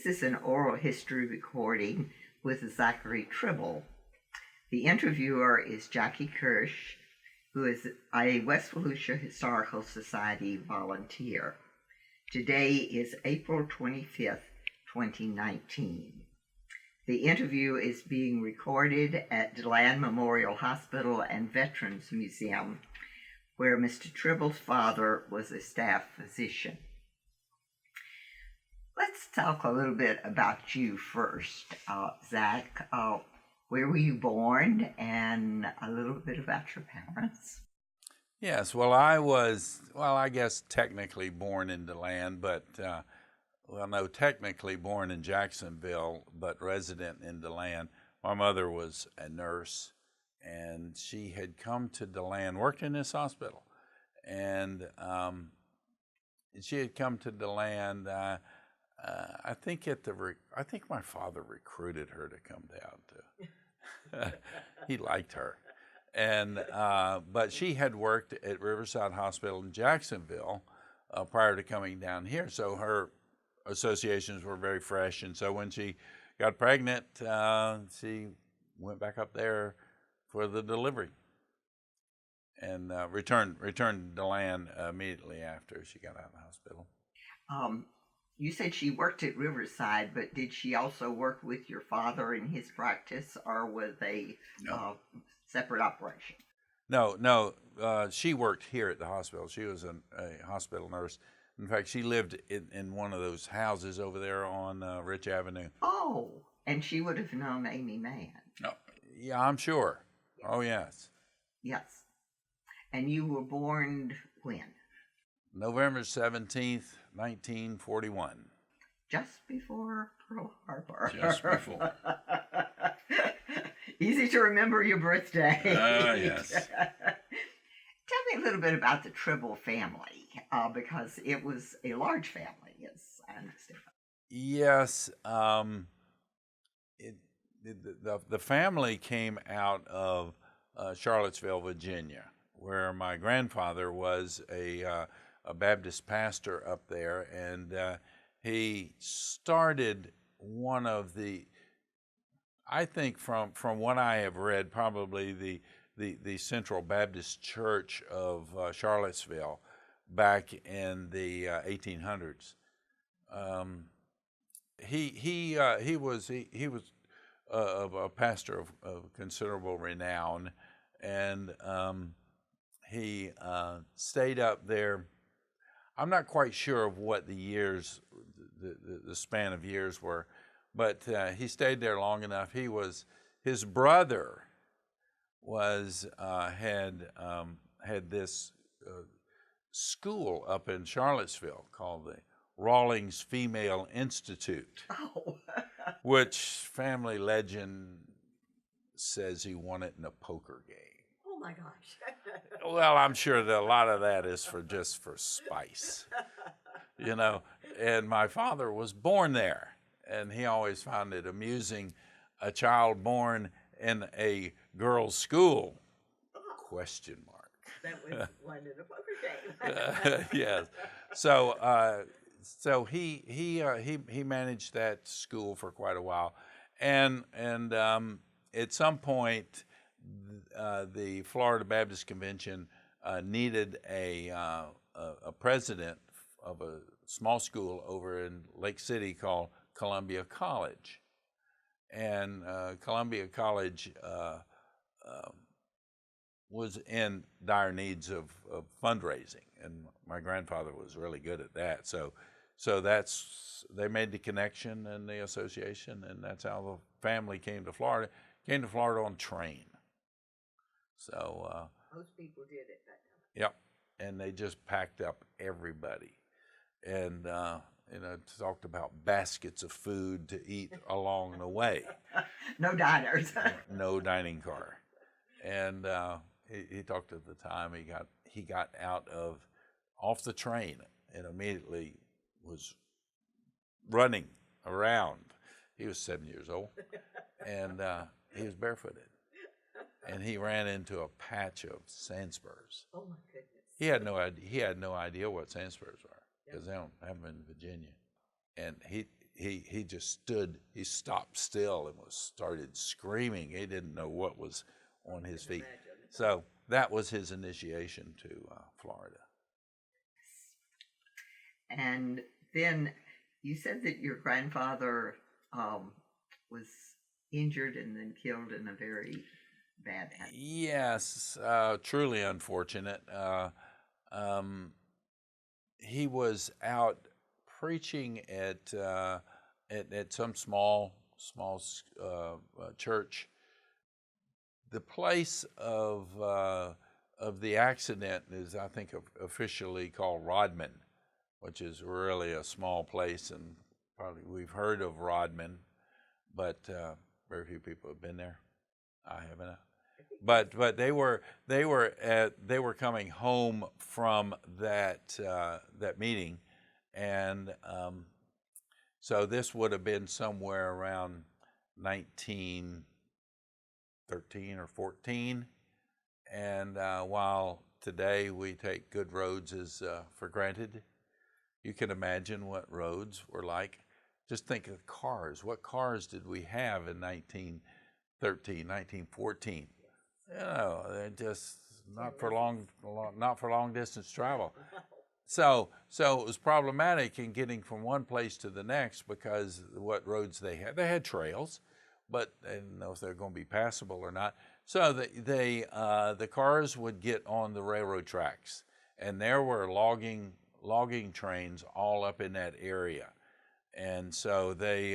is an oral history recording with Zachary Tribble. The interviewer is Jackie Kirsch, who is a West Volusia Historical Society volunteer. Today is April 25th, 2019. The interview is being recorded at DeLand Memorial Hospital and Veterans Museum, where Mr. Tribble's father was a staff physician. Let's talk a little bit about you first, Zach. Where were you born, and a little bit about your parents? Yes, well, I guess technically born in DeLand, but, technically born in Jacksonville, but resident in DeLand. My mother was a nurse, and she had come to DeLand, worked in this hospital, and she had come to DeLand. I think my father recruited her to come down to. He liked her, and but she had worked at Riverside Hospital in Jacksonville prior to coming down here, so her associations were very fresh. And so when she got pregnant, she went back up there for the delivery, and returned to DeLand immediately after she got out of the hospital. You said she worked at Riverside, but did she also work with your father in his practice, or was they separate operation? No. She worked here at the hospital. She was a hospital nurse. In fact, she lived in one of those houses over there on Rich Avenue. Oh, and she would have known Amy Mann. Oh, yeah, I'm sure. Oh, yes. Yes. And you were born when? November 17th, 1941. Just before Pearl Harbor. Just before. Easy to remember your birthday. Yes. Tell me a little bit about the Tribble family, because it was a large family, as I understand. Yes. The family came out of Charlottesville, Virginia, where my grandfather was a Baptist pastor up there, and he started one of the, I think from what I have read, probably the Central Baptist Church of Charlottesville back in the 1800s. He was a pastor of considerable renown, and he stayed up there. I'm not quite sure of what the years, the span of years were, but he stayed there long enough. His brother had this school up in Charlottesville called the Rawlings Female Institute, which family legend says he won it in a poker game. Oh my gosh. Well, I'm sure that a lot of that is just for spice, and my father was born there, and he always found it amusing, a child born in a girls' school, ? That was one in a poker game. Yes. So he managed that school for quite a while, and at some point, the Florida Baptist Convention needed a president of a small school over in Lake City called Columbia College, and Columbia College was in dire needs of fundraising, and my grandfather was really good at that. So they made the connection and the association, and that's how the family came to Florida. Came to Florida on train. So most people did at that time. Yep, and they just packed up everybody, and talked about baskets of food to eat along the way. No diners. No dining car, and he talked at the time he got off the train and immediately was running around. He was 7 years old, and he was barefooted, and he ran into a patch of sandspurs. Oh my goodness! He had no idea what sandspurs were, because they don't have them in Virginia, and he just stood, he stopped still and started screaming. He didn't know what was on his feet. So that was his initiation to Florida. And then you said that your grandfather was injured and then killed in a very bad accident. Yes, truly unfortunate. He was out preaching at some small church. The place of the accident is, I think, officially called Rodman, which is really a small place, and probably we've heard of Rodman, but very few people have been there. I haven't. But they were coming home from that meeting, and so this would have been somewhere around 1913 or 14. And while today we take good roads as for granted, you can imagine what roads were like. Just think of cars. What cars did we have in 1913, 1914? You know, they're just not for long distance travel. So it was problematic in getting from one place to the next because what roads they had trails, but they didn't know if they were going to be passable or not. So the cars would get on the railroad tracks, and there were logging trains all up in that area, and so they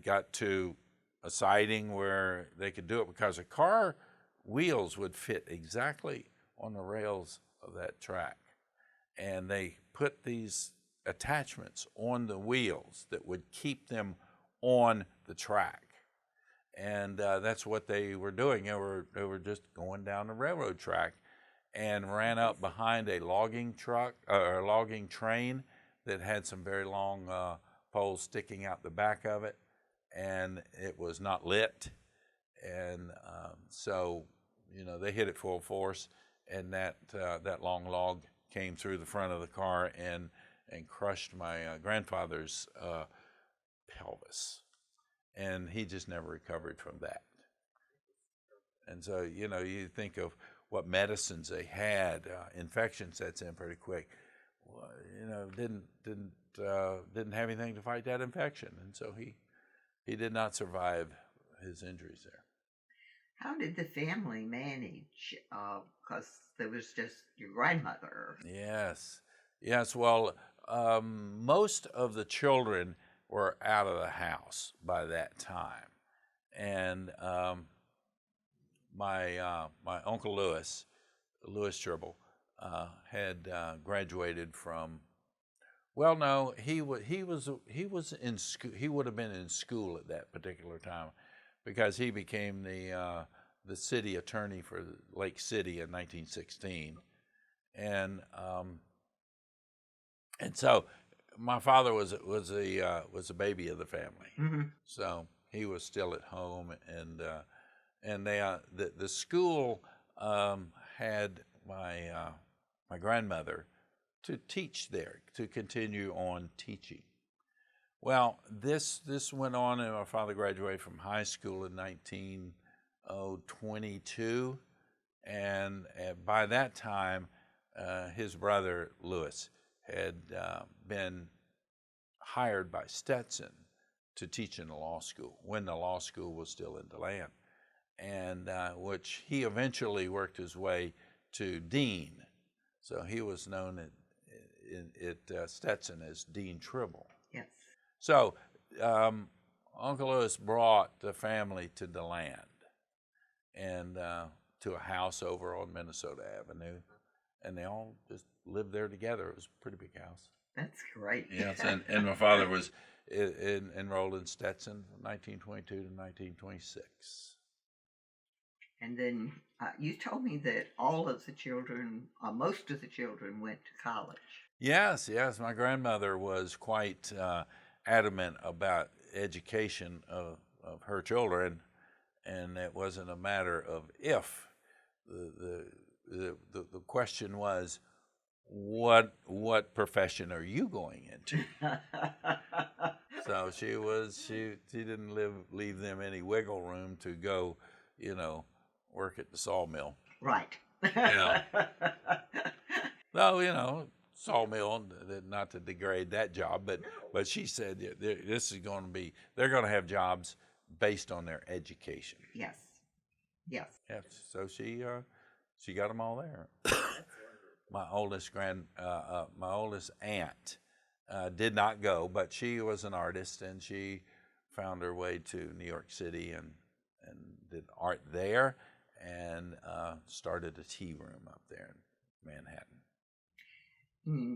got to a siding where they could do it because the car wheels would fit exactly on the rails of that track. And they put these attachments on the wheels that would keep them on the track. And that's what they were doing. They were just going down the railroad track and ran up behind a logging truck or a logging train that had some very long poles sticking out the back of it. And it was not lit, and so they hit it full force, and that long log came through the front of the car and crushed my grandfather's pelvis, and he just never recovered from that. And so you think of what medicines they had, infection sets in pretty quick. Well, didn't have anything to fight that infection, and so he did not survive his injuries there. How did the family manage? Because there was just your grandmother. Yes. Well, most of the children were out of the house by that time, and my uncle Louis Tribble, had graduated from. Well, no, he was in school. He would have been in school at that particular time, because he became the city attorney for Lake City in 1916, and so my father was a baby of the family, Mm-hmm. so he was still at home, and the school had my grandmother to teach there, to continue on teaching. Well, this went on, and my father graduated from high school in 1922, and by that time, his brother Louis had been hired by Stetson to teach in the law school when the law school was still in DeLand, and which he eventually worked his way to dean. So he was known at Stetson as Dean Tribble. Yes. So Uncle Louis brought the family to DeLand and to a house over on Minnesota Avenue, and they all just lived there together. It was a pretty big house. That's great. Yes, and my father was enrolled in Stetson from 1922 to 1926. And then you told me that all of the children, most of the children, went to college. Yes. My grandmother was quite adamant about education of her children, and it wasn't a matter of if. The question was, what profession are you going into? So she didn't leave them any wiggle room to go, work at the sawmill. Right. Yeah. Though, sawmill, not to degrade that job, but she said this is going to be, they're going to have jobs based on their education. Yes. Yes. Yeah. So she got them all there. My oldest aunt did not go, but she was an artist, and she found her way to New York City and did art there, and started a tea room up there in Manhattan.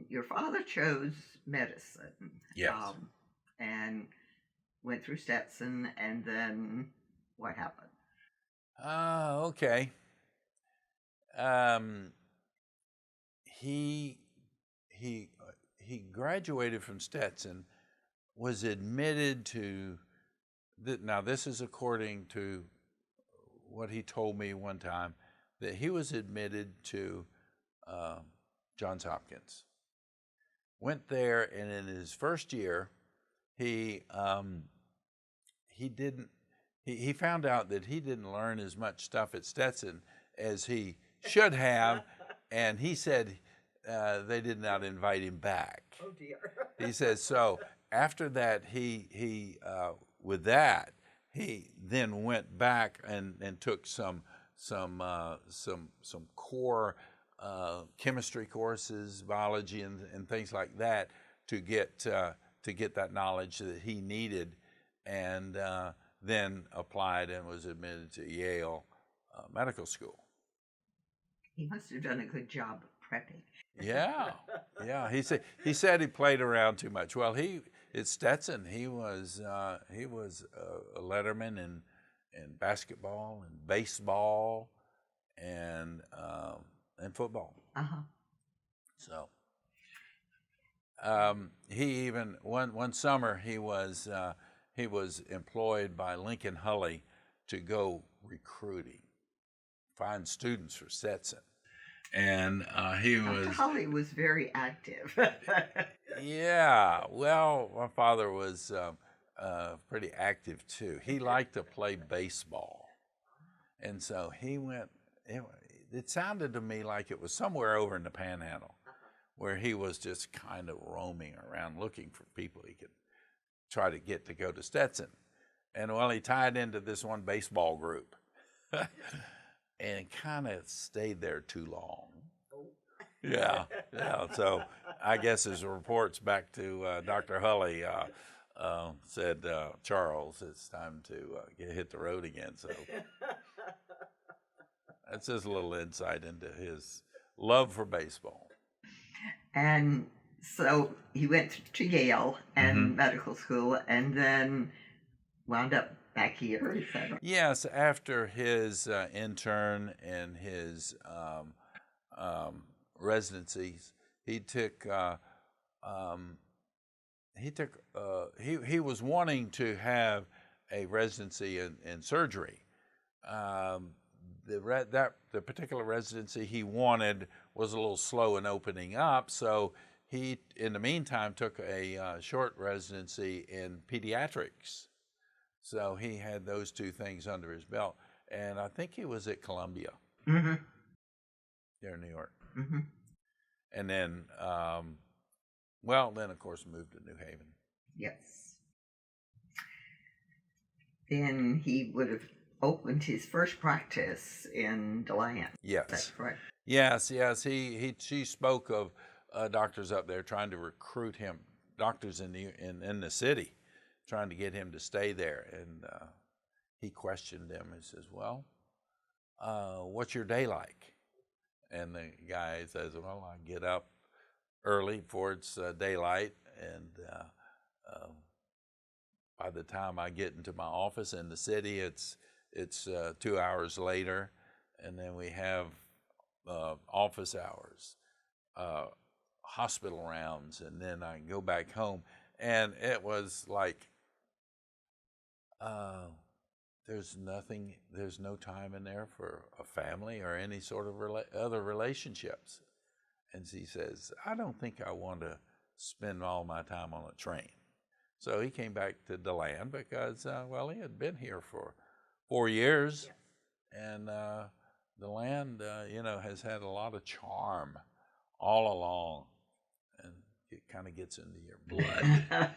Your father chose medicine. Yes. And went through Stetson, and then what happened? Okay. He graduated from Stetson, was admitted to, now this is according to what he told me one time, that he was admitted to Johns Hopkins. Went there, and in his first year, he found out that he didn't learn as much stuff at Stetson as he should have, and he said they did not invite him back. Oh dear. He says so. After that, he then went back and took some core chemistry courses, biology and things like that to get that knowledge that he needed, and then applied and was admitted to Yale Medical School. He must have done a good job of prepping. Yeah. He said he played around too much. Well, at Stetson he was a letterman in basketball and baseball and football. Uh-huh. So he even one summer he was employed by Lincoln Hully to go recruiting, find students for Stetson. And Dr. Hully was very active. Yeah, well, my father was pretty active too. He liked to play baseball, and so he went. It sounded to me like it was somewhere over in the Panhandle, where he was just kind of roaming around looking for people he could try to get to go to Stetson. And well, he tied into this one baseball group. And kind of stayed there too long. Yeah. So I guess his reports back to Dr. Hully said, Charles, it's time to hit the road again. So that's just a little insight into his love for baseball. And so he went to Yale and medical school, and then wound up back here, is that right? Yes, after his intern and his residencies, he was wanting to have a residency in surgery. The particular residency he wanted was a little slow in opening up, so he, in the meantime, took a short residency in pediatrics. So he had those two things under his belt. And I think he was at Columbia there in New York. And then, then, of course, moved to New Haven. Yes. Then he would have opened his first practice in DeLand. Yes. That's correct. Yes. She spoke of doctors up there trying to recruit him, doctors in the city, trying to get him to stay there. And he questioned them and says, well, what's your day like? And the guy says, well, I get up early before it's daylight, and by the time I get into my office in the city, it's 2 hours later, and then we have office hours, hospital rounds, and then I go back home. And it was like, there's no time in there for a family or any sort of other relationships. And he says, I don't think I want to spend all my time on a train. So he came back to DeLand because, he had been here for 4 years. Yes. And DeLand, has had a lot of charm all along. And it kind of gets into your blood.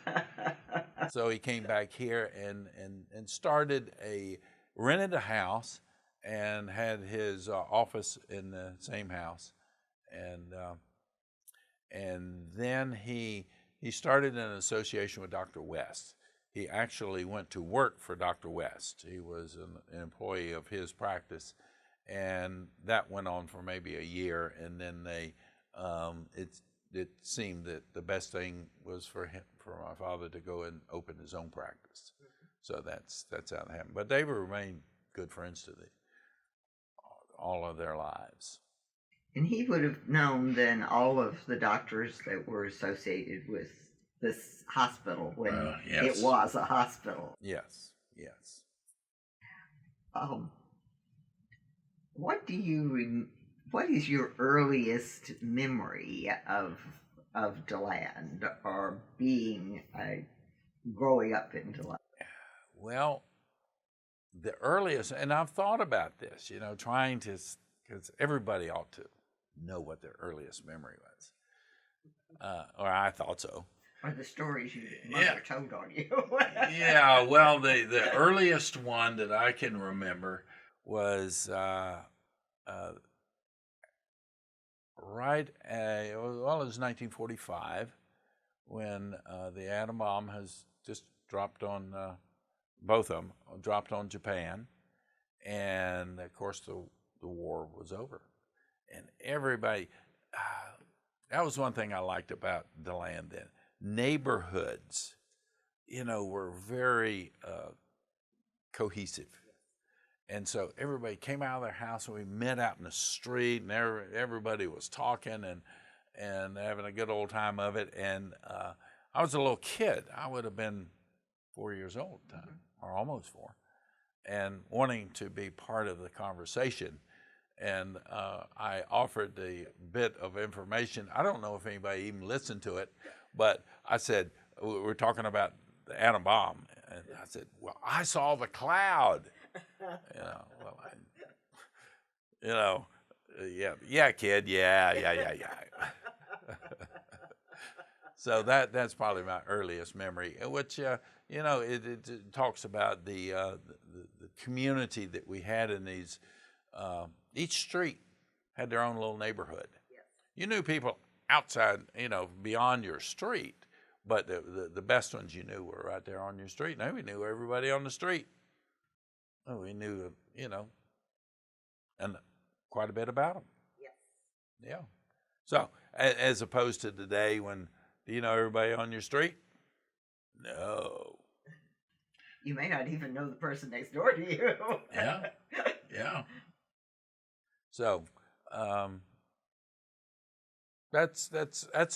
So he came back here and rented a house and had his office in the same house. And then he started an association with Dr. West. He actually went to work for Dr. West. He was an employee of his practice, and that went on for maybe a year. And then it seemed that the best thing was for my father to go and open his own practice. So that's how it happened. But they remained good friends to all of their lives. And he would have known then all of the doctors that were associated with this hospital when yes. it was a hospital. Yes. What is your earliest memory of DeLand or growing up in DeLand? Well, the earliest, and I've thought about this, trying to, because everybody ought to know what their earliest memory was, or I thought so. Or the stories your mother told on you. Yeah, well, the earliest one that I can remember was it was 1945 when the atom bomb has just dropped on, both of them dropped on Japan, and of course the war was over. And everybody, that was one thing I liked about DeLand then. Neighborhoods, were very cohesive. And so everybody came out of their house and we met out in the street, and everybody was talking and having a good old time of it. And I was a little kid. I would have been 4 years old at the time, or almost 4, and wanting to be part of the conversation. And I offered a bit of information. I don't know if anybody even listened to it, but I said, we're talking about the atom bomb. And I said, well, I saw the cloud. Yeah, kid, yeah. So that's probably my earliest memory, which, it talks about the community that we had in these. Each street had their own little neighborhood. Yes. You knew people outside, beyond your street, but the best ones you knew were right there on your street. Now we knew everybody on the street. Oh, we knew, and quite a bit about them. Yes. Yeah. So as opposed to today when, do you know everybody on your street? No. You may not even know the person next door to you. Yeah. So that's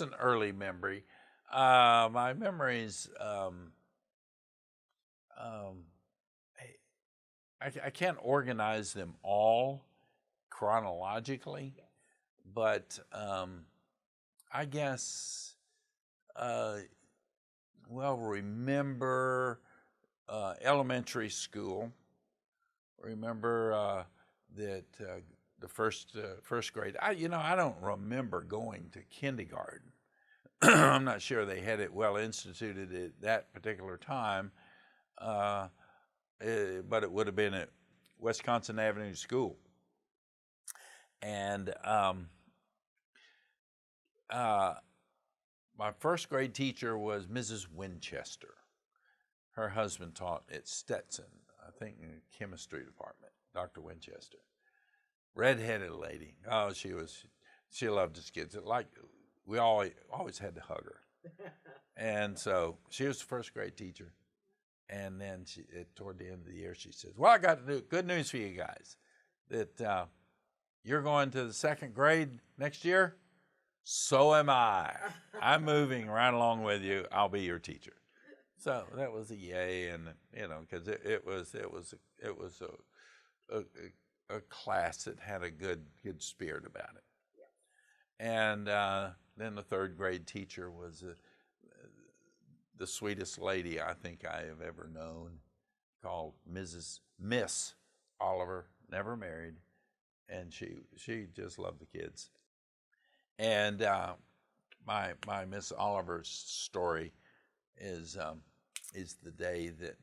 an early memory. My memories, I can't organize them all chronologically, but I guess remember elementary school. Remember that the first grade. I don't remember going to kindergarten. I'm not sure they had it well instituted at that particular time, but it would have been at Wisconsin Avenue School. And my first grade teacher was Mrs. Winchester. Her husband taught at Stetson, I think in the chemistry department, Dr. Winchester. Red-headed lady. Oh, she loved his kids. We always had to hug her. And so she was the first grade teacher. And then toward the end of the year, she says, well, I got good news for you guys, that you're going to the second grade next year. So am I. I'm moving right along with you. I'll be your teacher. So that was a yay, and because it was a class that had a good spirit about it. And then the third grade teacher was the sweetest lady I think I have ever known, called Miss Oliver, never married, and she just loved the kids. And my Miss Oliver's story is the day that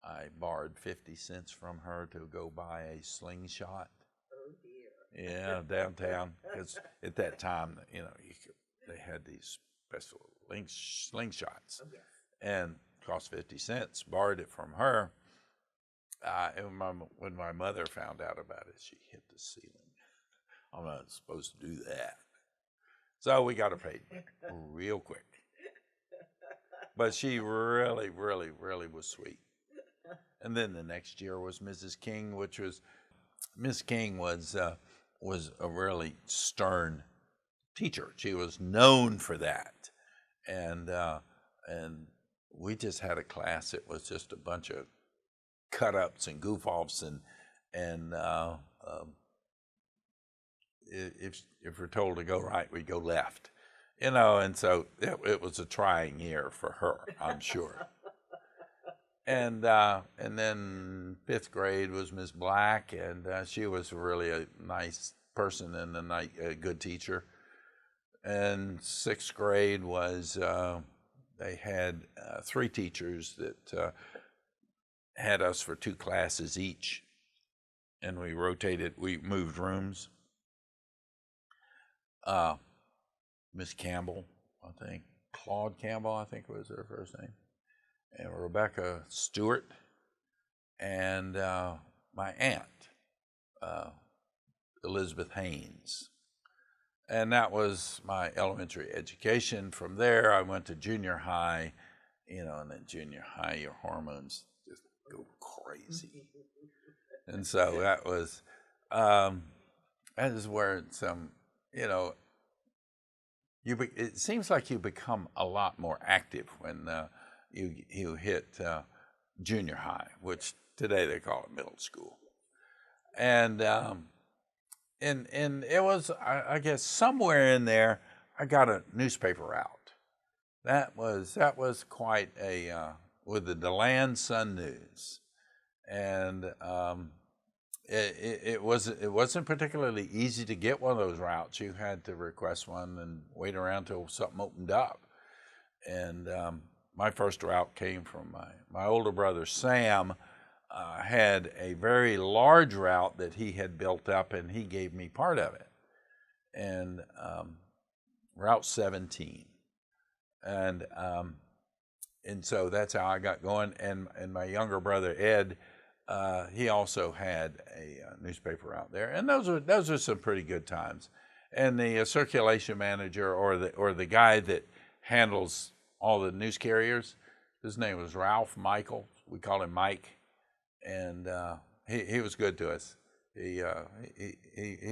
I borrowed 50 cents from her to go buy a slingshot. Oh dear. Yeah, downtown, because at that time, they had these special slingshots, Oh, yes. and cost 50 cents. Borrowed it from her. And when my mother found out about it, she hit the ceiling. I'm not supposed to do that. So we got her paid real quick. But she really, really, really was sweet. And then the next year was Mrs. King, Miss King was a really stern teacher. She was known for that. And we just had a class. It was just a bunch of cut-ups and goof-offs, and if we're told to go right, we go left, and so it was a trying year for her, I'm sure. And then fifth grade was Miss Black, and she was really a nice person and a good teacher. And sixth grade was they had three teachers that had us for two classes each, and we moved rooms. Miss Campbell, I think, Claude Campbell, I think was her first name, and Rebecca Stewart, and my aunt, Elizabeth Haynes. And that was my elementary education. From there, I went to junior high, and then junior high, your hormones just go crazy. And so that is where some, it seems like you become a lot more active when you hit junior high, which today they call it middle school. And it was, I guess, somewhere in there, I got a newspaper out. That was quite with the DeLand Sun News, and it wasn't particularly easy to get one of those routes. You had to request one and wait around till something opened up. And my first route came from my older brother Sam. Had a very large route that he had built up, and he gave me part of it. And Route 17. And so that's how I got going. And my younger brother Ed, he also had a newspaper out there, and those are some pretty good times. And the circulation manager, or the guy that handles all the news carriers, his name was Ralph Michael. We call him Mike. And he was good to us. He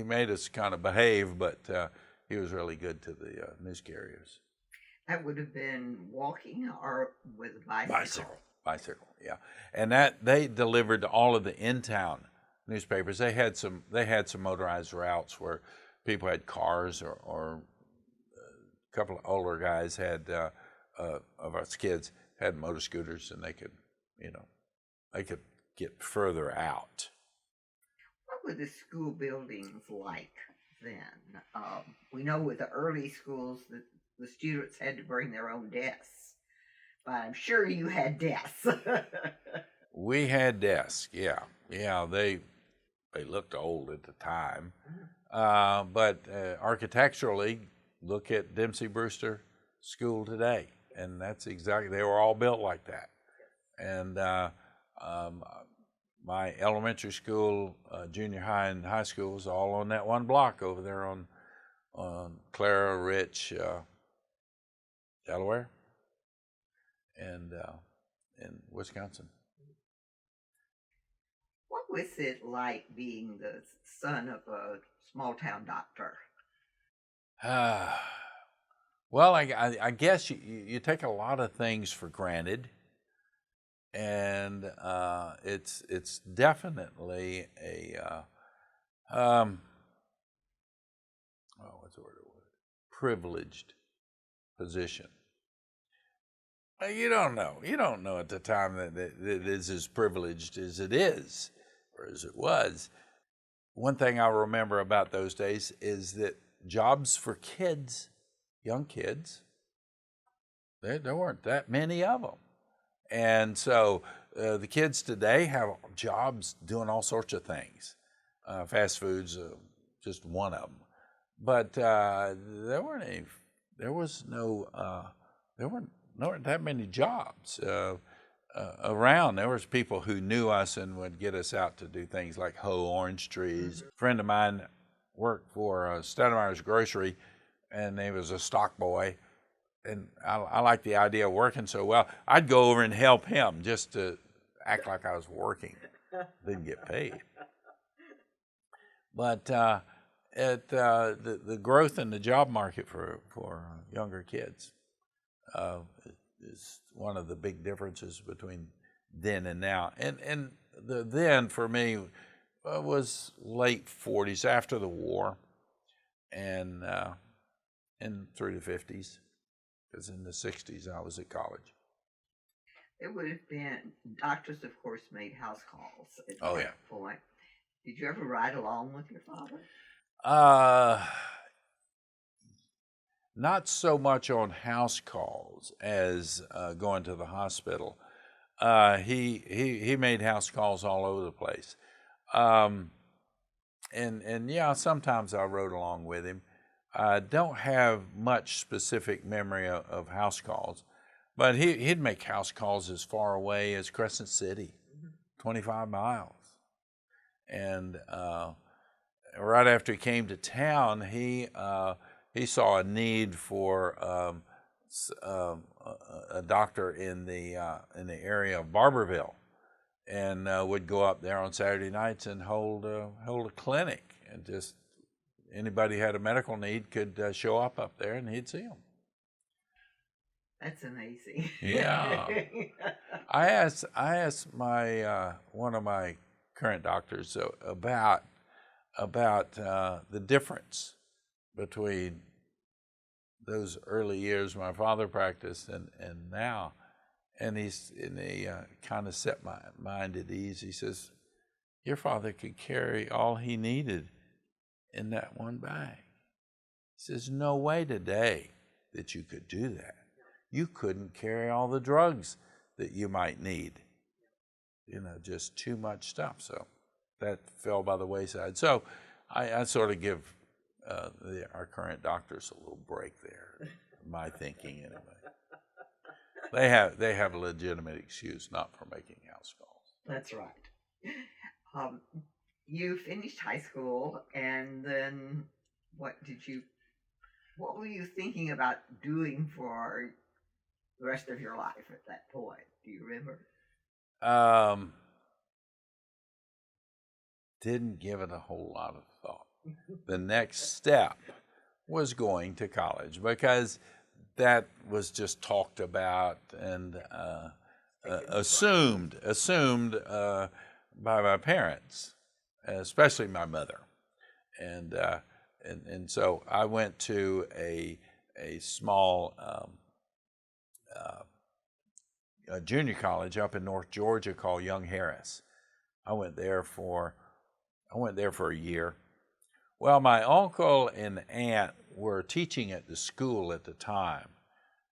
made us kind of behave, but he was really good to the news carriers. That would have been walking or with a bicycle. Bicycle, yeah. And that they delivered all of the in-town newspapers. They had some motorized routes where people had cars, or a couple of older guys had of us kids had motor scooters, and they could get further out. What were the school buildings like then? We know with the early schools that the students had to bring their own desks, but I'm sure you had desks. We had desks, yeah. They looked old at the time, but architecturally, look at Dempsey Brewster School today, and that's exactly, they were all built like that. And my elementary school, junior high, and high school was all on that one block over there on Clara, Rich, Delaware, and in Wisconsin. What was it like being the son of a small town doctor? Well, I guess you take a lot of things for granted. And it's definitely what's the word? Privileged position. You don't know. You don't know at the time that it is as privileged as it is, or as it was. One thing I remember about those days is that jobs for kids, young kids, there weren't that many of them. And so the kids today have jobs doing all sorts of things. Fast food's just one of them. But there weren't that many jobs around. There was people who knew us and would get us out to do things like hoe orange trees. A friend of mine worked for Stedemeyer's Grocery, and he was a stock boy. And I liked the idea of working so well. I'd go over and help him just to act like I was working. Didn't get paid. But the growth in the job market for younger kids is one of the big differences between then and now. And the then for me was late 40s, after the war, and through the 50s. Because in the 60s I was at college. It would have been, doctors of course made house calls at that point. Did you ever ride along with your father? Not so much on house calls as going to the hospital. He made house calls all over the place. And yeah, sometimes I rode along with him. I don't have much specific memory of house calls, but he'd make house calls as far away as Crescent City, 25 miles. And right after he came to town, he saw a need for a doctor in the area of Barberville, and would go up there on Saturday nights and hold a clinic, and just anybody had a medical need could show up there, and he'd see them. That's amazing. Yeah. I asked my one of my current doctors about the difference between those early years my father practiced and now, and he kind of set my mind at ease. He says, "Your father could carry all he needed in that one bag." He says, "No way today that you could do that. You couldn't carry all the drugs that you might need. Just too much stuff." So that fell by the wayside. So I sort of give our current doctors a little break there, my thinking anyway. They have a legitimate excuse not for making house calls. That's right. You finished high school, and then what were you thinking about doing for the rest of your life at that point? Do you remember? Didn't give it a whole lot of thought. The next step was going to college, because that was just talked about and assumed by my parents, especially my mother, and so I went to a small junior college up in North Georgia called Young Harris. I went there for a year. Well, my uncle and aunt were teaching at the school at the time.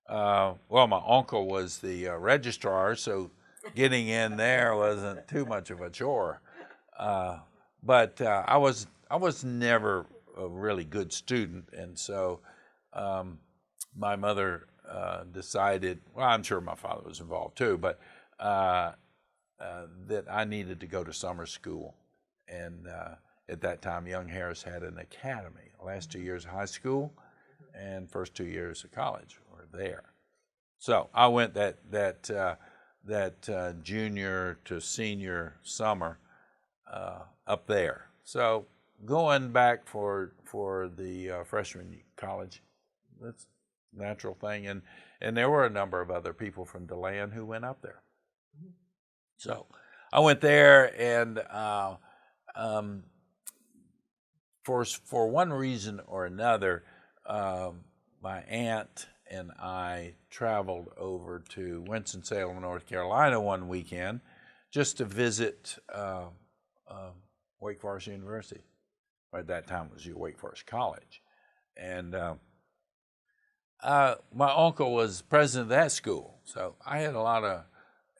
My uncle was the registrar, so getting in there wasn't too much of a chore. But I was never a really good student, and so my mother decided. Well, I'm sure my father was involved too, but that I needed to go to summer school, and at that time, Young Harris had an academy. The last 2 years of high school and first 2 years of college were there. So I went that junior to senior summer up there. So going back for the freshman college, that's a natural thing. And there were a number of other people from DeLand who went up there. So I went there, and for one reason or another, my aunt and I traveled over to Winston-Salem, North Carolina one weekend just to visit Wake Forest University. At that time, it was Wake Forest College. And my uncle was president of that school, so I had a lot of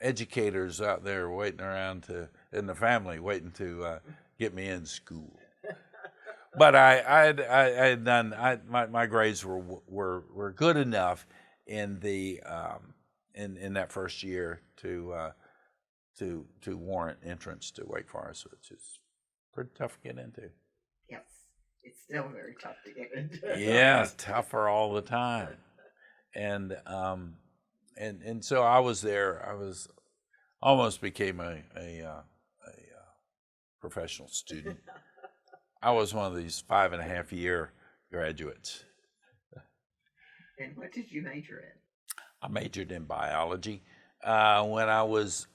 educators out there waiting around in the family waiting to get me in school. But I had done. My grades were good enough in the in that first year to warrant entrance to Wake Forest, which is pretty tough to get into. Yes, it's still very tough to get into. Yeah, it's tougher all the time, and so I was there. I was almost became a professional student. I was one of these 5.5-year graduates. And what did you major in? I majored in biology. When I was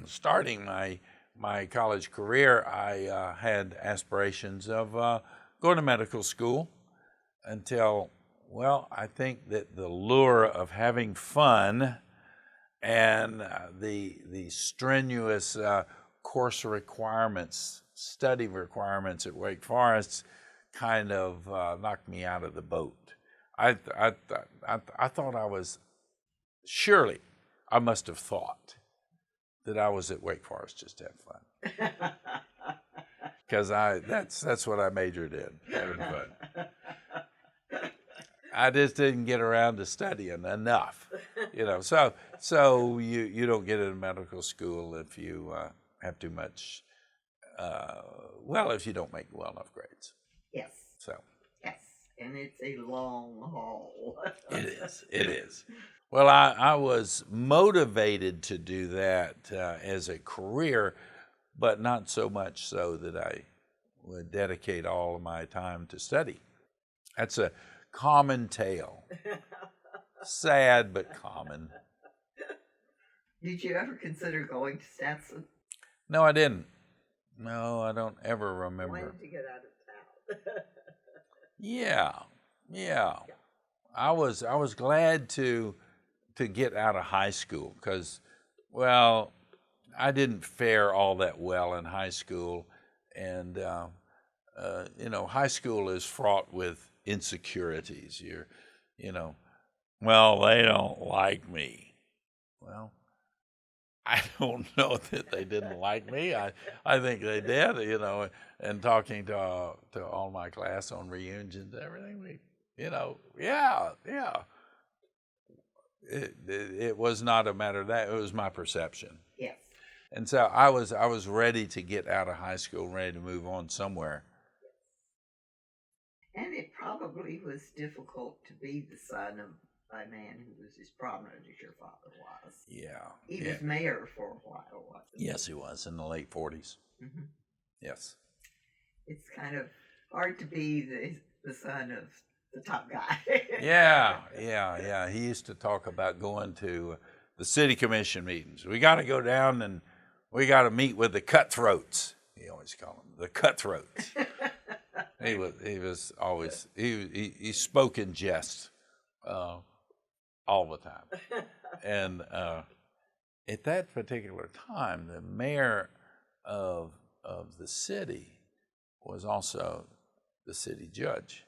starting my college career, I had aspirations of going to medical school until, well, I think that the lure of having fun and the strenuous course requirements, study requirements at Wake Forest kind of knocked me out of the boat. I thought I was, surely I must have thought that I was at Wake Forest just to have fun. Because that's what I majored in, having fun. I just didn't get around to studying enough, So you don't get into medical school if you have too much. If you don't make well enough grades. Yes. So. Yes, and it's a long haul. It is. Well, I was motivated to do that as a career, but not so much so that I would dedicate all of my time to study. That's a common tale. Sad, but common. Did you ever consider going to Stetson? No, I didn't. No, I don't ever remember. Why did you get out of town? Yeah. I was glad to get out of high school because, well, I didn't fare all that well in high school, and high school is fraught with insecurities. Well, they don't like me. Well, I don't know that they didn't like me. I think they did, and talking to all my class on reunions and everything, yeah. It was not a matter of that. It was my perception. Yes. And so I was ready to get out of high school, ready to move on somewhere. And it probably was difficult to be the son of a man who was as prominent as your father was. Yeah. He was mayor for a while, wasn't he? Yes, he was, in the late 40s. Mm-hmm. Yes. It's kind of hard to be the son of the top guy. Yeah. He used to talk about going to the city commission meetings. We got to go down and we got to meet with the cutthroats. He always called them the cutthroats. He was always he spoke in jest all the time, and at that particular time, the mayor of the city was also the city judge.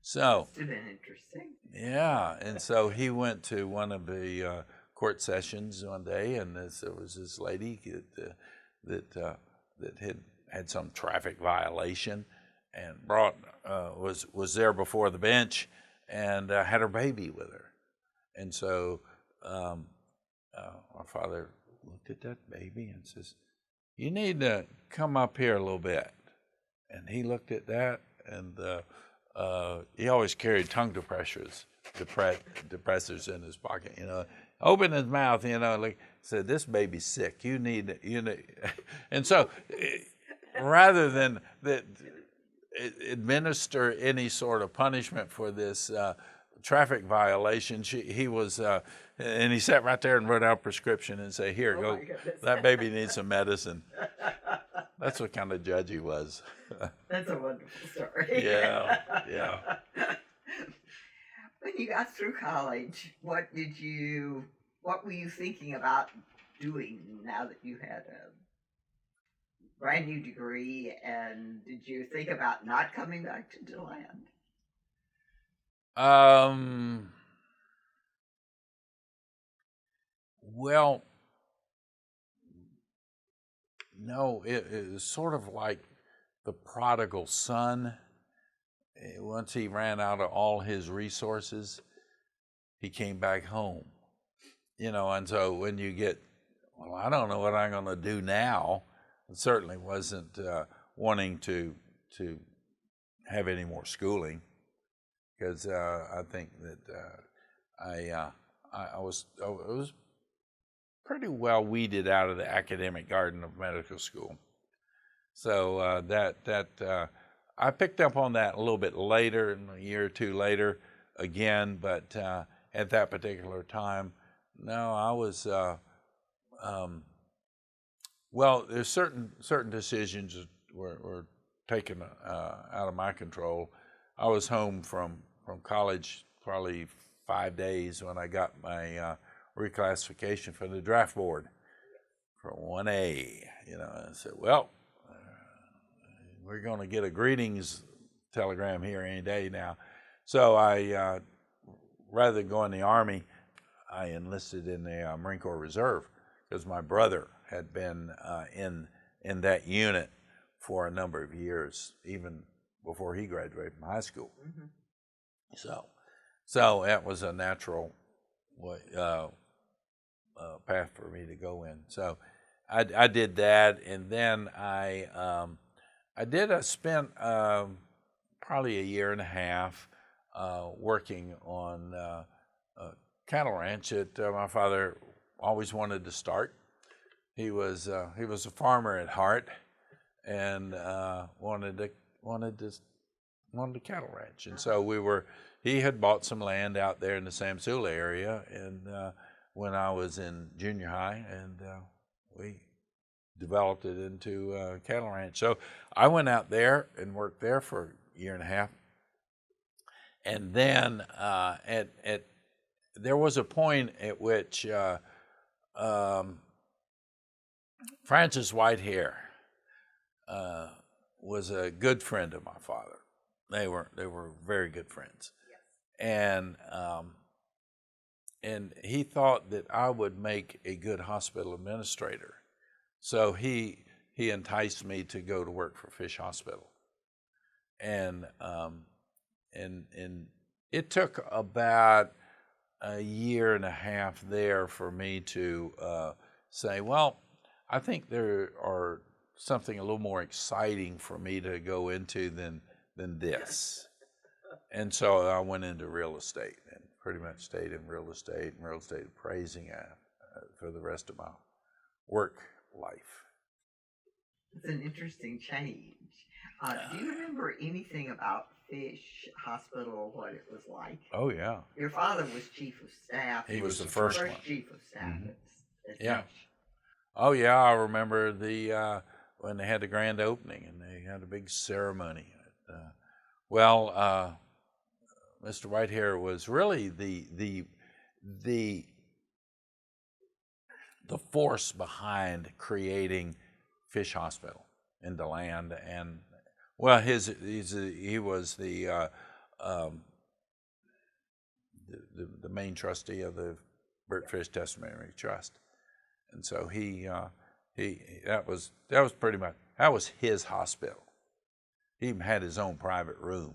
So must have been interesting. Yeah, and so he went to one of the court sessions one day, and there was this lady that had some traffic violation, and was there before the bench, and had her baby with her, and so our father looked at that baby and says, "You need to come up here a little bit," and he looked at that, and he always carried tongue depressors in his pocket, open his mouth, like said, "This baby's sick. You need," and so rather than that administer any sort of punishment for this traffic violation, he was, and he sat right there and wrote out a prescription and say, "Here, go. That baby needs some medicine." That's what kind of judge he was. That's a wonderful story. Yeah, yeah. When you got through college, what were you thinking about doing now that you had a brand new degree, and did you think about not coming back to DeLand? Well, no, it was sort of like the prodigal son. Once he ran out of all his resources, he came back home. And so when you get, well, I don't know what I'm going to do now. It certainly wasn't wanting to have any more schooling, because I think that I was pretty well weeded out of the academic garden of medical school. So I picked up on that a little bit later, a year or two later, again. But at that particular time, no, I was. Well, there's certain decisions that were taken out of my control. I was home from college probably 5 days when I got my reclassification from the draft board from 1A. I said, well, we're going to get a greetings telegram here any day now. So I, rather than go in the Army, I enlisted in the Marine Corps Reserve, because my brother had been in that unit for a number of years, even before he graduated from high school. Mm-hmm. So that was a natural path for me to go in. So I did that, and then I spent probably a year and a half working on a cattle ranch that my father always wanted to start. He was a farmer at heart, and wanted a cattle ranch. And so he had bought some land out there in the Samsula area, and when I was in junior high, and we developed it into a cattle ranch. So I went out there and worked there for a year and a half, and then there was a point at which Francis Whitehair was a good friend of my father. They were very good friends. Yes. And he thought that I would make a good hospital administrator. So he enticed me to go to work for Fish Hospital. And it took about a year and a half there for me to say, well, I think there are something a little more exciting for me to go into than this. And so I went into real estate and pretty much stayed in real estate appraising for the rest of my work life. It's an interesting change. Do you remember anything about Fish Hospital, what it was like? Oh, yeah. Your father was chief of staff. He was the first one. Chief of staff. Mm-hmm. Yeah. Oh, yeah, I remember when they had the grand opening, and they had a big ceremony. Mr. Whitehair was really the force behind creating Fish Hospital in DeLand, and he was the main trustee of the Burt Fish Testamentary Trust, and so that was pretty much, that was his hospital. He even had his own private room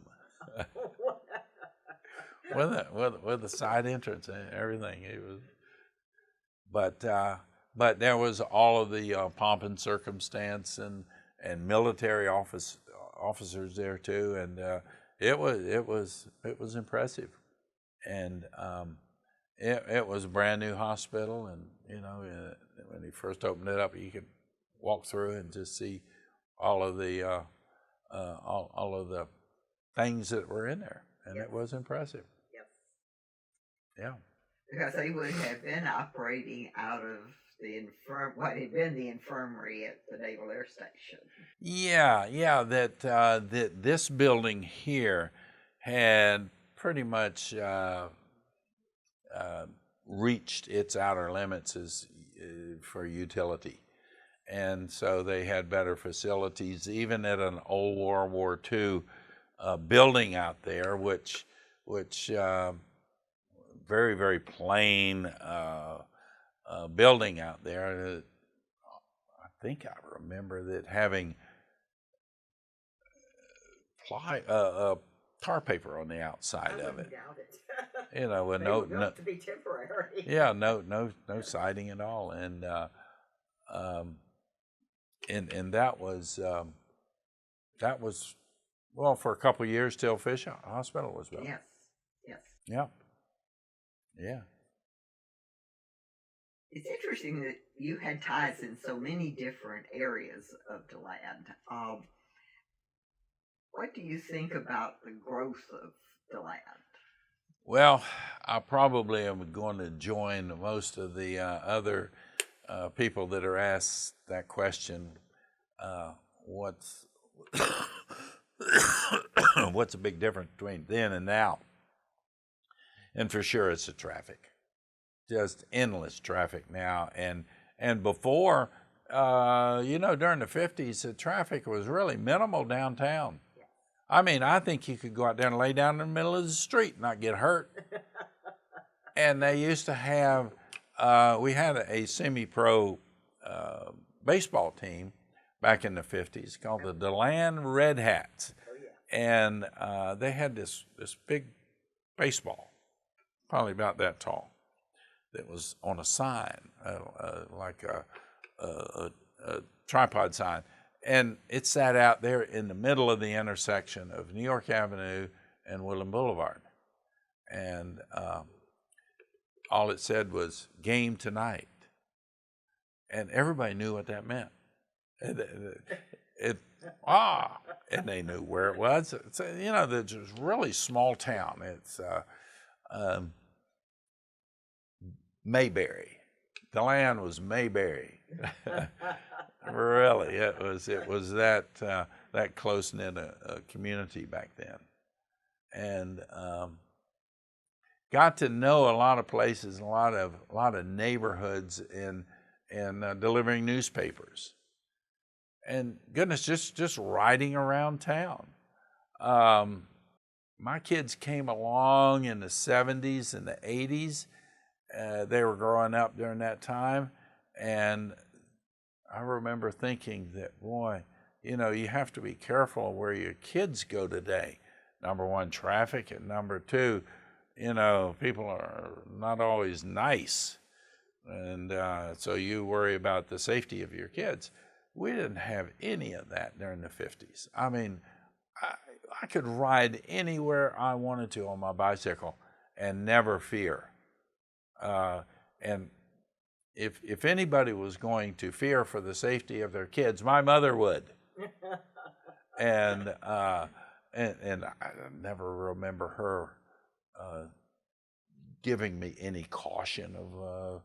with a side entrance and everything. It was, but there was all of the pomp and circumstance and military officers there too, and it was impressive, and it was a brand new hospital, and when he first opened it up, you could walk through and just see all of the things that were in there, and It was impressive. Yes. Yeah. Because they would have been operating out of what had been the infirmary at the Naval Air Station. Yeah, that this building here had pretty much reached its outer limits for utility. And so they had better facilities, even at an old World War II building out there, which very, very plain building out there. I think I remember that having tar paper on the outside of it. Doubt it. You know, with They were built to be temporary. yeah, no siding at all, and that was well for a couple of years till Fish Hospital was built. Yes. Yeah. It's interesting that you had ties in so many different areas of DeLand. What do you think about the growth of DeLand? Well, I probably am going to join most of the other people that are asked that question. What's what's the big difference between then and now? And for sure, it's the traffic. Just endless traffic now, and before, during the 50s, the traffic was really minimal downtown. I mean, I think you could go out there and lay down in the middle of the street and not get hurt. And they used to have, we had a semi-pro baseball team back in the 50s called the DeLand Red Hats. And they had this big baseball, probably about that tall, that was on a sign, like a tripod sign. And it sat out there in the middle of the intersection of New York Avenue and Woodland Boulevard. And all it said was, "Game tonight." And everybody knew what that meant. And they knew where it was. It's a really small town. It's Mayberry. DeLand was Mayberry. Really, it was that close knit a community back then, and got to know a lot of places, a lot of neighborhoods, in delivering newspapers, and goodness, just riding around town. My kids came along in the 70s and the 80s. They were growing up during that time, and I remember thinking that, boy, you have to be careful where your kids go today. Number one, traffic, and number two, people are not always nice. And so you worry about the safety of your kids. We didn't have any of that during the 50s. I mean, I could ride anywhere I wanted to on my bicycle and never fear. And if anybody was going to fear for the safety of their kids, my mother would. and I never remember her giving me any caution of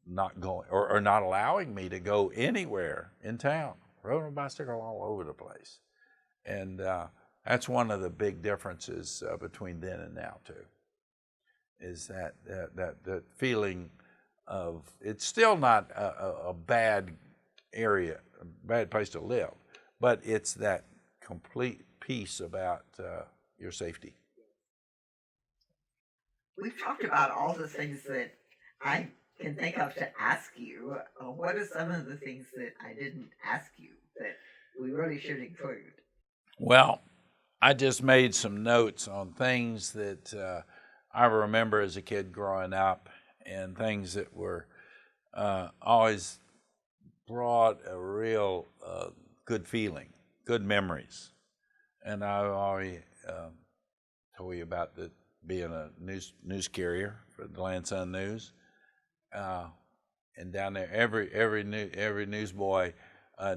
not going or not allowing me to go anywhere in town. Rode a bicycle all over the place, and that's one of the big differences between then and now too. Is that feeling of, it's still not a bad area, a bad place to live, but it's that complete peace about your safety. We've talked about all the things that I can think of to ask you. What are some of the things that I didn't ask you that we really should include? Well, I just made some notes on things that I remember as a kid growing up, and things that were always brought a real good feeling, good memories. And I already told you about being a news carrier for the DeLand Sun News, and down there every newsboy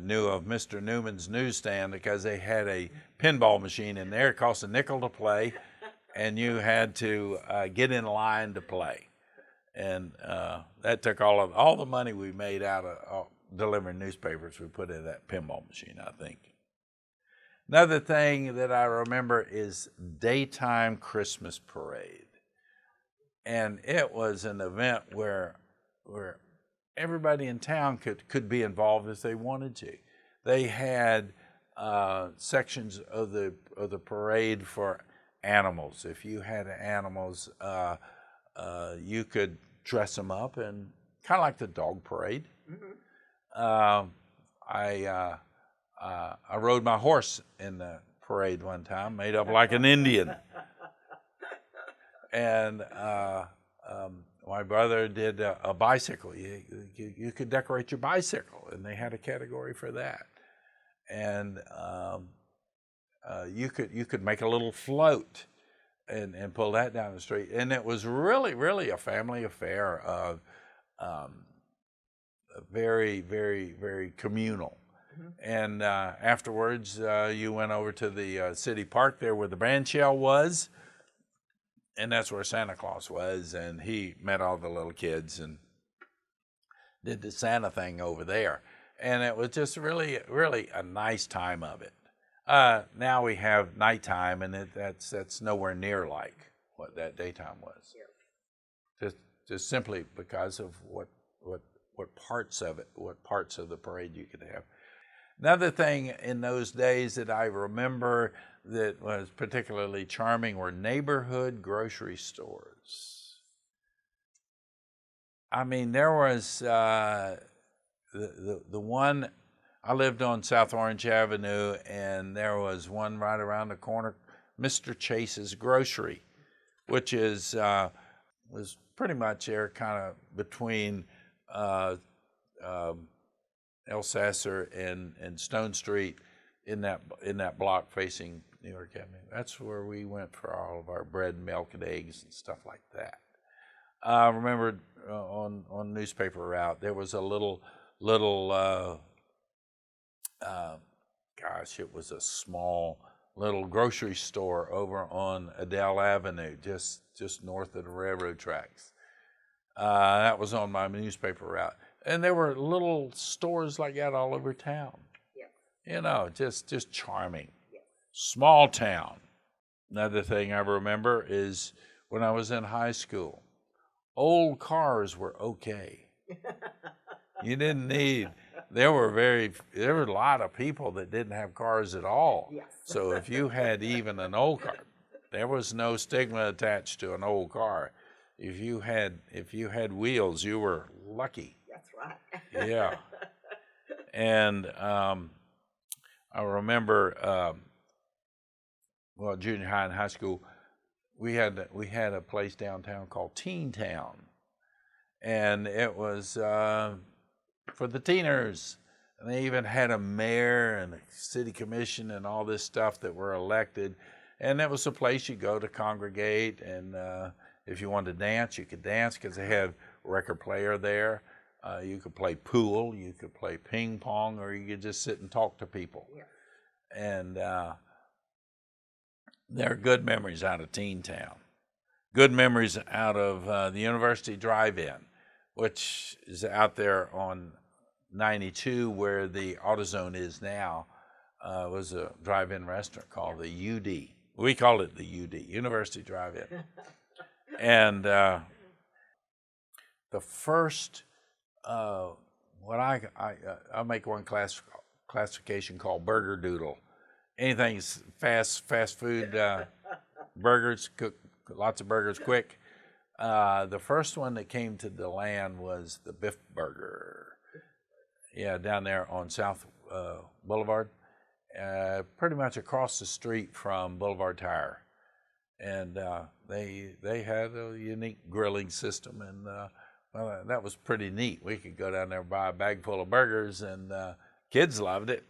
knew of Mr. Newman's newsstand because they had a pinball machine in there. It cost a nickel to play, and you had to get in line to play. And that took all the money we made out of delivering newspapers. We put in that pinball machine, I think. Another thing that I remember is daytime Christmas parade, and it was an event where everybody in town could be involved if they wanted to. They had sections of the parade for animals. If you had animals, you could dress them up, and kind of like the dog parade. Mm-hmm. I rode my horse in the parade one time, made up like an Indian. And my brother did a bicycle. You could decorate your bicycle, and they had a category for that. And you could make a little float and pull that down the street. And it was really a family affair of very, very, very communal. Mm-hmm. And afterwards, you went over to the city park there where the band shell was, and that's where Santa Claus was, and he met all the little kids and did the Santa thing over there. And it was just really a nice time of it. Now we have nighttime, and that's nowhere near like what that daytime was. Yeah. Just simply because of what parts of it, what parts of the parade you could have. Another thing in those days that I remember that was particularly charming were neighborhood grocery stores. I mean, there was the one, I lived on South Orange Avenue, and there was one right around the corner, Mr. Chase's Grocery, which was pretty much there kind of between Elsasser and Stone Street in that block facing New York Avenue. That's where we went for all of our bread, milk, and eggs and stuff like that. I remember on newspaper route there was a little it was a small little grocery store over on Adele Avenue, just north of the railroad tracks. That was on my newspaper route. And there were little stores like that all over town. Yeah. You know, just charming. Yeah. Small town. Another thing I remember is when I was in high school, old cars were okay. You didn't need, there were a lot of people that didn't have cars at all. Yes. So if you had even an old car, there was no stigma attached to an old car. If you had wheels, you were lucky. That's right. Yeah. And I remember, junior high and high school, we had a place downtown called Teen Town, and it was for the teeners. And they even had a mayor and a city commission and all this stuff that were elected. And it was a place you go to congregate, and if you wanted to dance, you could dance because they had a record player there. You could play pool, you could play ping pong, or you could just sit and talk to people. Yeah. And there are good memories out of Teen Town. Good memories out of the University Drive-In, which is out there on 92 where the AutoZone is now. Was a drive-in restaurant called the UD. We called it the UD, University Drive-In. And the first, I'll make one classification called Burger Doodle. Anything's fast food, burgers, cook lots of burgers quick. The first one that came to DeLand was the Biff Burger. Yeah, down there on South Boulevard, pretty much across the street from Boulevard Tire. And they had a unique grilling system, and that was pretty neat. We could go down there and buy a bag full of burgers, and kids loved it,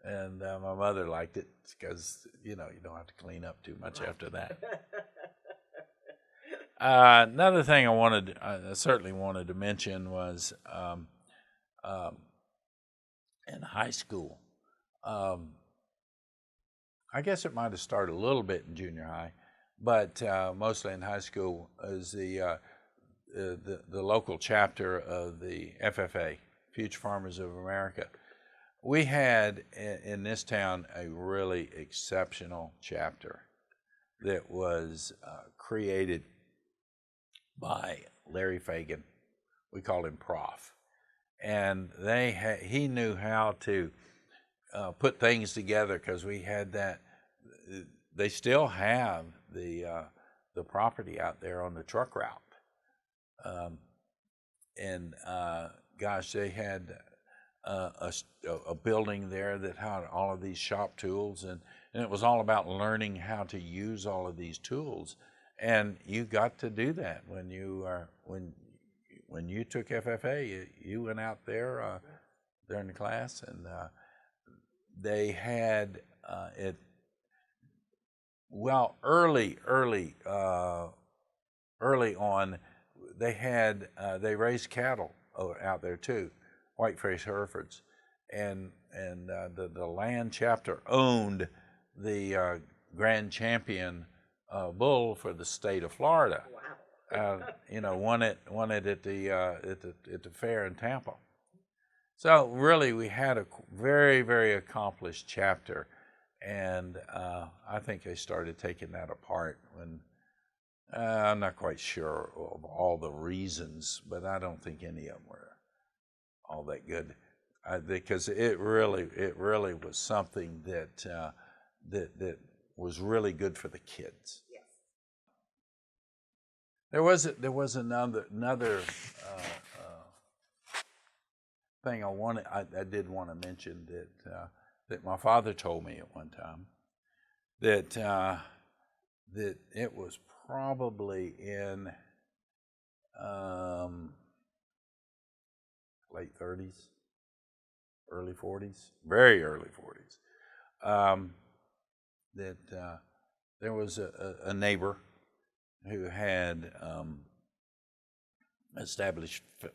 and my mother liked it because you don't have to clean up too much after that. Another thing I certainly wanted to mention was in high school. I guess it might have started a little bit in junior high, but mostly in high school is the the local chapter of the FFA, Future Farmers of America. We had in this town a really exceptional chapter that was created by Larry Fagan. We called him Prof. And he knew how to put things together, because we had that. They still have the property out there on the truck route. Gosh, they had a building there that had all of these shop tools, and it was all about learning how to use all of these tools. And you got to do that when you took FFA. You went out there during the class, and they had it. Well, early on, they raised cattle out there too, whiteface Herefords, and the DeLand chapter owned the Grand Champion bull for the state of Florida. Wow. Won it at the fair in Tampa. So really, we had a very, very accomplished chapter, and I think they started taking that apart when I'm not quite sure of all the reasons, but I don't think any of them were all that good, because it really was something that was really good for the kids. Yes. There was another thing I did want to mention that my father told me at one time, that it was probably in late 30s, early 40s, very early 40s, that there was a neighbor who had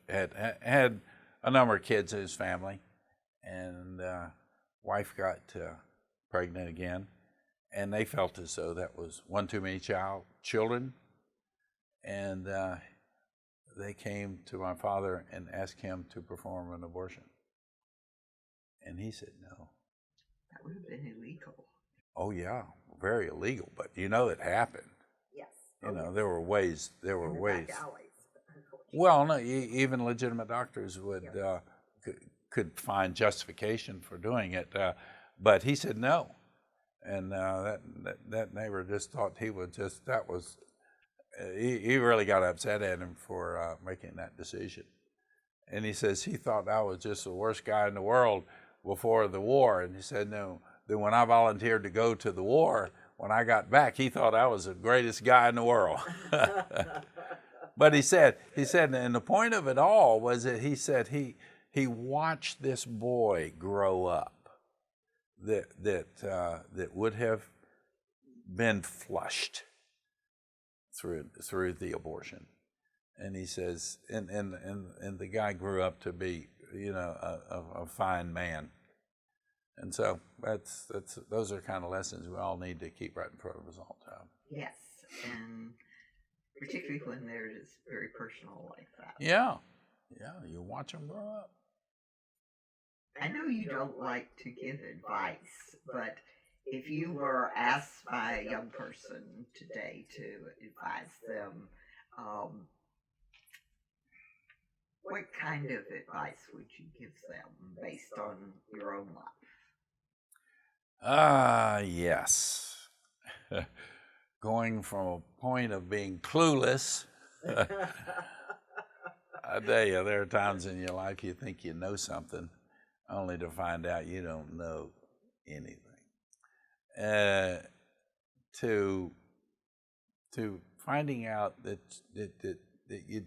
had a number of kids in his family, and wife got pregnant again, and they felt as though that was one too many children, and they came to my father and asked him to perform an abortion, and he said no. That would have been illegal. Oh yeah, very illegal, but it happened. Yes. There were ways. Well, no, even legitimate doctors could find justification for doing it, but he said no, and that neighbor just thought he really got upset at him for making that decision, and he says he thought I was just the worst guy in the world before the war, and he said no. Then when I volunteered to go to the war, when I got back, he thought I was the greatest guy in the world. But he said, and the point of it all was that he said he watched this boy grow up that would have been flushed through the abortion, and he says, and the guy grew up to be a fine man, and so those are kind of lessons we all need to keep right in front of us all the time. Yes, and particularly when they're just very personal like that. Yeah, you watch them grow up. I know you don't like to give advice, but if you were asked by a young person today to advise them, what kind of advice would you give them based on your own life? Yes. Going from a point of being clueless, I tell you, there are times in your life you think you know something, only to find out you don't know anything. To finding out that you,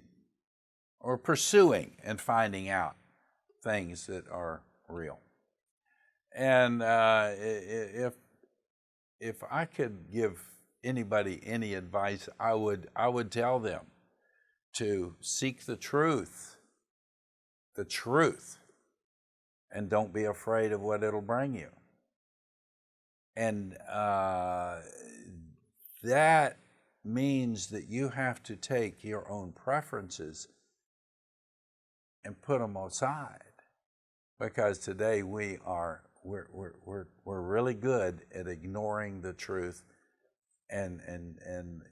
or pursuing and finding out things that are real. And if I could give anybody any advice, I would tell them to seek the truth, and don't be afraid of what it'll bring you. And that means that you have to take your own preferences and put them aside, because today we're really good at ignoring the truth and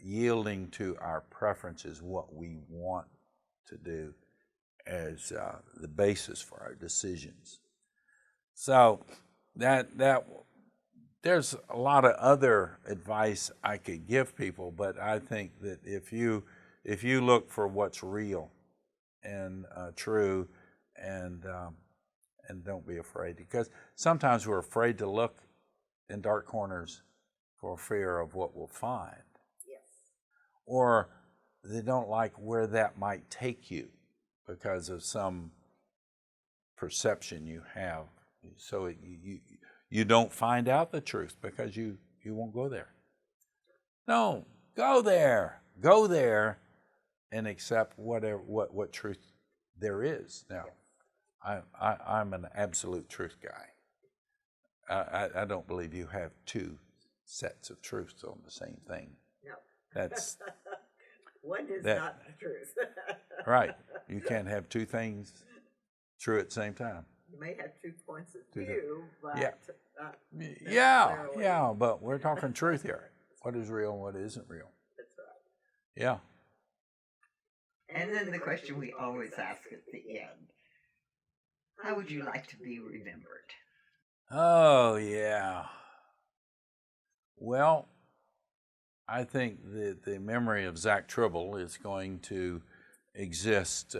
yielding to our preferences, what we want to do, as the basis for our decisions. So that there's a lot of other advice I could give people, but I think that if you look for what's real and true, and don't be afraid, because sometimes we're afraid to look in dark corners for fear of what we'll find. Yes. Or they don't like where that might take you because of some perception you have. So you don't find out the truth because you won't go there. No, go there. Go there and accept what truth there is. Now, I'm an absolute truth guy. I don't believe you have two sets of truths on the same thing. No. That's one is not the truth. Right. You can't have two things true at the same time. You may have 2 points of view, but yeah, but we're talking truth here. What is real and what isn't real. That's right. Yeah. And then the question we always ask at the end: how would you like to be remembered? Oh, yeah. Well, I think that the memory of Zach Tribble is going to exist,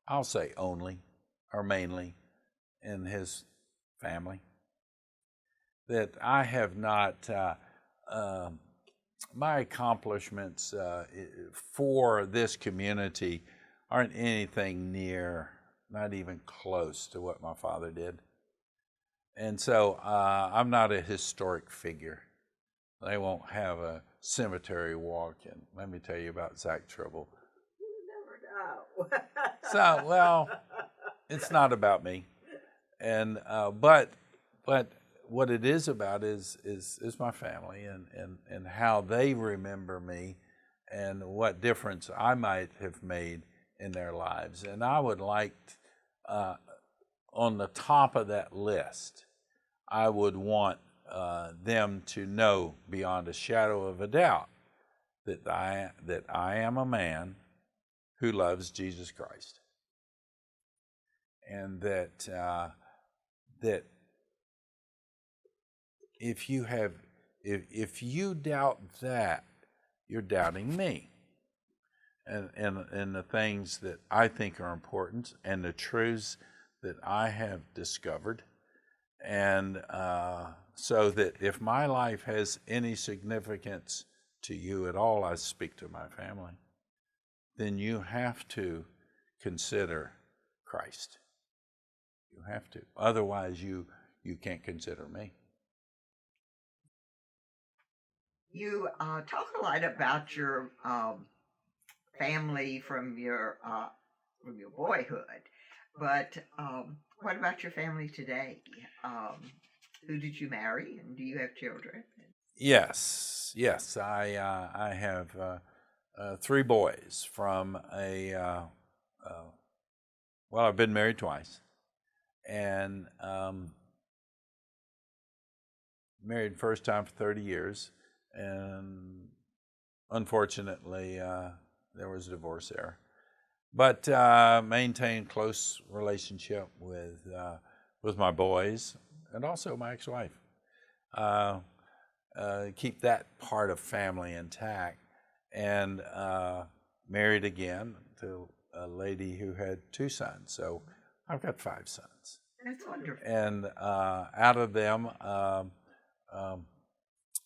I'll say only or mainly, in his family. That I have not, my accomplishments for this community aren't anything near, not even close to what my father did. And so I'm not a historic figure. They won't have a cemetery walk, and let me tell you about Zach Tribble. You never know. So, well, it's not about me, and but what it is about is my family and how they remember me, and what difference I might have made in their lives. And I would like, on the top of that list, I would want them to know beyond a shadow of a doubt that I am a man who loves Jesus Christ, and that if you doubt that, you're doubting me, and the things that I think are important, and the truths that I have discovered. And so that if my life has any significance to you at all, I speak to my family, then you have to consider Christ. You have to. Otherwise, you can't consider me. You talk a lot about your family from your boyhood, but what about your family today? Who did you marry, and do you have children? Yes. I have 3 boys from well, I've been married twice, and married first time for 30 years, and unfortunately there was a divorce there. But maintained close relationship with my boys and also my ex-wife. Keep that part of family intact, and married again to a lady who had 2 sons. So I've got 5 sons. That's wonderful. And out of them,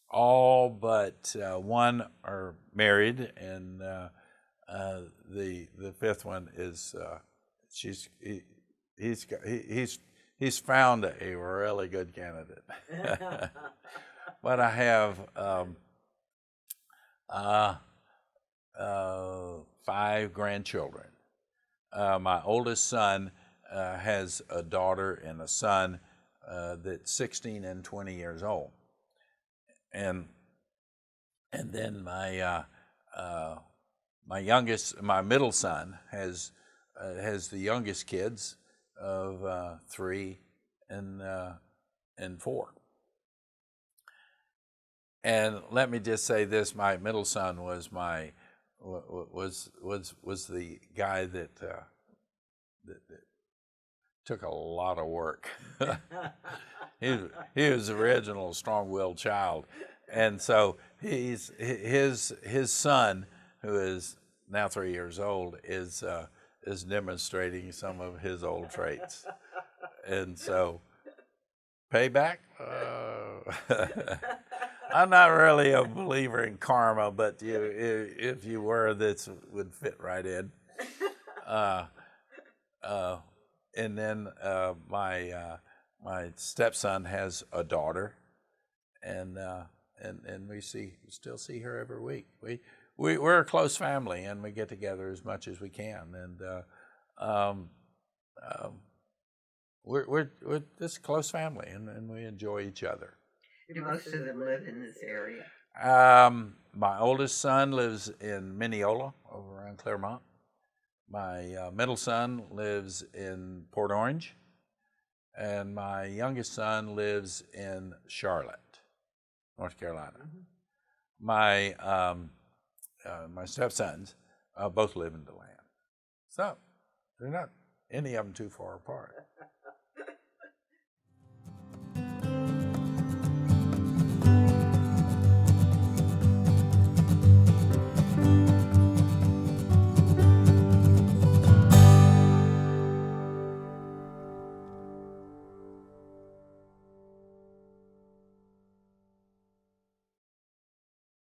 all but 1 are married, and the 5th one is he's found a really good candidate. But I have 5 grandchildren. My oldest son has a daughter and a son that's 16 and 20 years old. and then my middle son has the youngest kids of 3 and 4. And let me just say this: my middle son was the guy that took a lot of work. he was the original strong-willed child, and so his son, who is now 3 years old, is demonstrating some of his old traits, and so payback. I'm not really a believer in karma, but if you were, this would fit right in. And then my stepson has a daughter, and we still see her every week. We're a close family, and we get together as much as we can, and we're this close family, and we enjoy each other. Do most of them live in this area? My oldest son lives in Mineola, over around Claremont. My middle son lives in Port Orange, and my youngest son lives in Charlotte, North Carolina. Mm-hmm. My stepsons both live in DeLand, so they're not any of them too far apart.